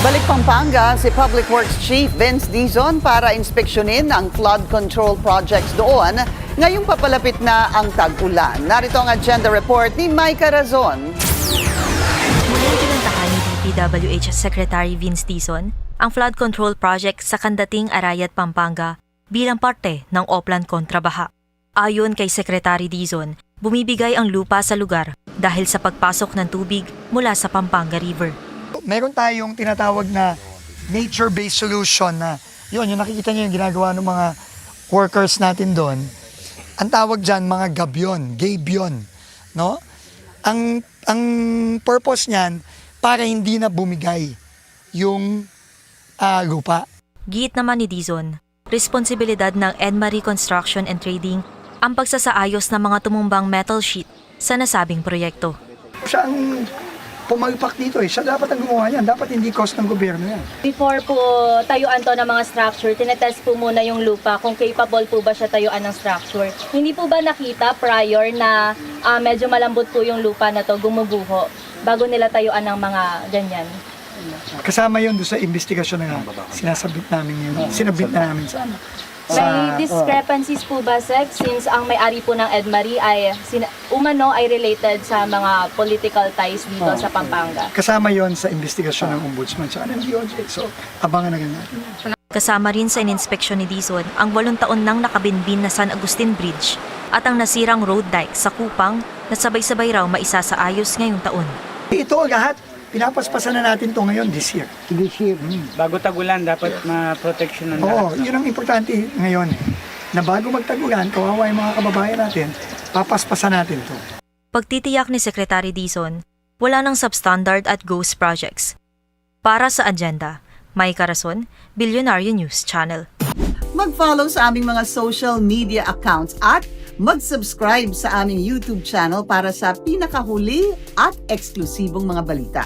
Balik Pampanga si Public Works Chief Vince Dizon para inspeksyonin ang flood control projects doon ngayong papalapit na ang tag-ulan. Narito ang agenda report ni Micah Razon. Muling pinuntahan ni DPWH Secretary Vince Dizon ang flood control project sa Kandating, Arayat, Pampanga bilang parte ng Oplan Kontrabaha. Ayon kay Secretary Dizon, bumibigay ang lupa sa lugar dahil sa pagpasok ng tubig mula sa Pampanga River. Meron tayong tinatawag na nature-based solution na yun, yung nakikita niyo yung ginagawa ng mga workers natin doon. Ang tawag dyan, mga gabion, no? Ang purpose niyan, para hindi na bumigay yung lupa. Giit naman ni Dizon, responsibilidad ng EDMA Reconstruction and Trading ang pagsasaayos ng mga tumumbang metal sheet sa nasabing proyekto. Siya ang pumalpak dito siya dapat ang gumawa yan, dapat hindi cost ng gobyerno yan. Before po tayuan to ng mga structure, tinetest po muna yung lupa kung capable po ba siya tayuan ng structure. Hindi po ba nakita prior na medyo malambot po yung lupa na to, gumuguho, bago nila tayuan ng mga ganyan? Kasama yun doon sa investigasyon na sinasabit namin yun, sinabit na namin sa May discrepancies po ba, Sec, since ang may-ari po ng EDMARI ay umano ay related sa mga political ties dito sa Pampanga? Kasama yon sa investigasyon ng Ombudsman sa ng DOJ. So, abangan na natin. Kasama rin sa ininspeksyon ni Dizon ang 8 taon nang nakabinbin na San Agustin Bridge at ang nasirang road dike sa Kupang na sabay-sabay raw maisasaayos ngayong taon. Ito lahat, pinapaspasan na natin to ngayon this year. Bago tagulan, dapat ma-protection ng lahat. Oo, yun ang importante ngayon. Na bago magtagulan, kawawa yung mga kababayan natin, papaspasan natin to. Pagtitiyak ni Secretary Dizon, wala nang substandard at ghost projects. Para sa agenda, Micah Razon, Billionaire News Channel. Mag-follow sa aming mga social media accounts at mag-subscribe sa aming YouTube channel para sa pinakahuli at eksklusibong mga balita.